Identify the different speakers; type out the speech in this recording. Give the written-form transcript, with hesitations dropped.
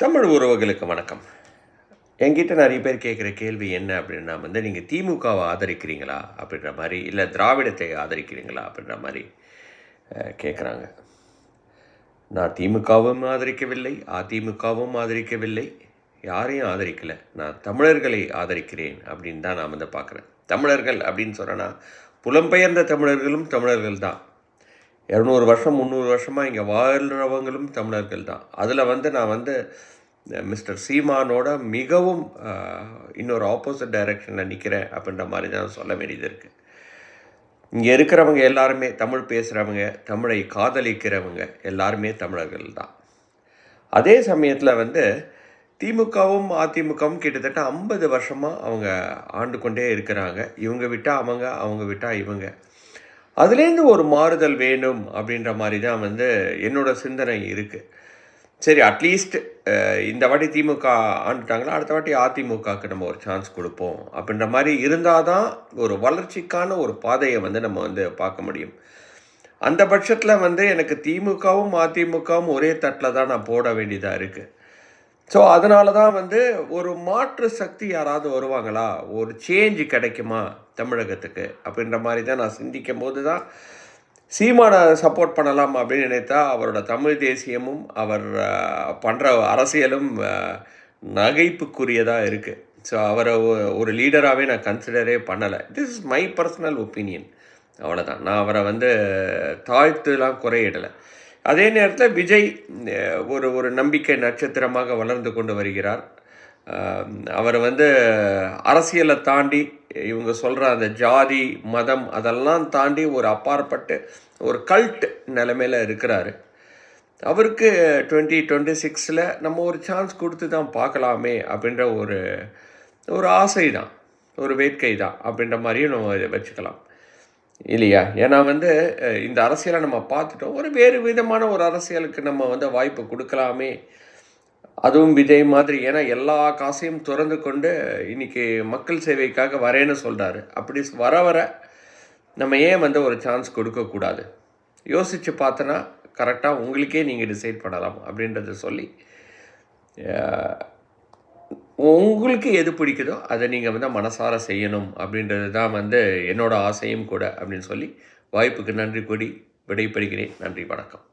Speaker 1: தமிழ் உறவுகளுக்கு வணக்கம். என்கிட்ட நிறைய பேர் கேட்குற கேள்வி என்ன அப்படின்னா நீங்கள் திமுகவை ஆதரிக்கிறீங்களா அப்படின்ற மாதிரி, இல்லை திராவிடத்தை ஆதரிக்கிறீங்களா அப்படின்ற மாதிரி கேட்குறாங்க. நான் திமுகவும் ஆதரிக்கவில்லை, அதிமுகவும் ஆதரிக்கவில்லை, யாரையும் ஆதரிக்கலை. நான் தமிழர்களை ஆதரிக்கிறேன் அப்படின்னு தான் நான் பார்க்குறேன். தமிழர்கள் அப்படின்னு சொன்னேன்னா புலம்பெயர்ந்த தமிழர்களும் தமிழர்கள் தான். 200 வருஷம் 300 வருஷமாக இங்கே வாழ்கிறவங்களும் தமிழர்கள் தான். அதில் நான் மிஸ்டர் சீமானோட மிகவும் இன்னொரு ஆப்போசிட் டைரெக்ஷனில் நிற்கிறேன் அப்படின்ற மாதிரி தான் சொல்ல வேண்டியது இருக்குது. இங்கே இருக்கிறவங்க எல்லாருமே தமிழ் பேசுகிறவங்க, தமிழை காதலிக்கிறவங்க எல்லாருமே தமிழர்கள் தான். அதே சமயத்தில் திமுகவும் அதிமுகவும் கிட்டத்தட்ட 50 வருஷமாக அவங்க ஆண்டு கொண்டே இருக்கிறாங்க. இவங்க விட்டால் அவங்க, அவங்க விட்டால் இவங்க. அதுலேருந்து ஒரு மாறுதல் வேணும் அப்படின்ற மாதிரி தான் என்னோடய சிந்தனை இருக்குது. சரி, அட்லீஸ்ட் இந்த வாட்டி திமுக ஆண்டுட்டாங்களா, அடுத்த வாட்டி அதிமுகவுக்கு நம்ம ஒரு சான்ஸ் கொடுப்போம் அப்படின்ற மாதிரி இருந்தால் தான் ஒரு வளர்ச்சிக்கான ஒரு பாதையை நம்ம பார்க்க முடியும். அந்த பட்சத்தில் எனக்கு திமுகவும் அதிமுகவும் ஒரே தட்டில் தான் நான் போட வேண்டியதாக இருக்குது. ஸோ அதனால தான் ஒரு மாற்று சக்தி யாராவது வருவாங்களா, ஒரு சேஞ்சு கிடைக்குமா தமிழகத்துக்கு அப்படின்ற மாதிரி தான் நான் சிந்திக்கும் போது தான் சீமானை சப்போர்ட் பண்ணலாம் அப்படின்னு நினைத்தா அவரோட தமிழ் தேசியமும் அவர் பண்ணுற அரசியலும் நகைப்புக்குரியதாக இருக்குது. ஸோ அவரை ஒரு லீடராகவே நான் கன்சிடரே பண்ணலை. This is my personal opinion, அவ்வளோதான். நான் அவரை தாழ்த்துலாம் குறையிடலை. அதே நேரத்தில் விஜய் ஒரு நம்பிக்கை நட்சத்திரமாக வளர்ந்து கொண்டு வருகிறார். அவர் அரசியலை தாண்டி இவங்க சொல்கிற அந்த ஜாதி மதம் அதெல்லாம் தாண்டி ஒரு அப்பாற்பட்டு ஒரு கல்ட் நிலைமையில் இருக்கிறாரு. அவருக்கு 2026 நம்ம ஒரு சான்ஸ் கொடுத்து தான் பார்க்கலாமே அப்படின்ற ஒரு ஆசை தான், ஒரு வேட்கை தான் அப்படின்ற மாதிரியும் நம்ம வச்சுக்கலாம் இல்லையா? ஏன்னா இந்த அரசியலை நம்ம பார்த்துட்டோம். ஒரு வேறு விதமான ஒரு அரசியலுக்கு நம்ம வாய்ப்பு கொடுக்கலாமே, அதுவும் விஜய் மாதிரி. ஏன்னா எல்லா காசையும் திறந்து கொண்டு இன்றைக்கி மக்கள் சேவைக்காக வரேன்னு சொல்கிறாரு. அப்படி வர நம்ம ஏன் ஒரு சான்ஸ் கொடுக்கக்கூடாது? யோசித்து பார்த்தோன்னா கரெக்டாக உங்களுக்கே நீங்கள் டிசைட் பண்ணலாம் அப்படின்றத சொல்லி, உங்களுக்கு எது பிடிக்குதோ அதை நீங்கள் மனசார செய்யணும் அப்படின்றது தான் என்னோடய ஆசையும் கூட அப்படின்னு சொல்லி வாய்ப்புக்கு நன்றி கூடி விடைபெறுகிறேன். நன்றி, வணக்கம்.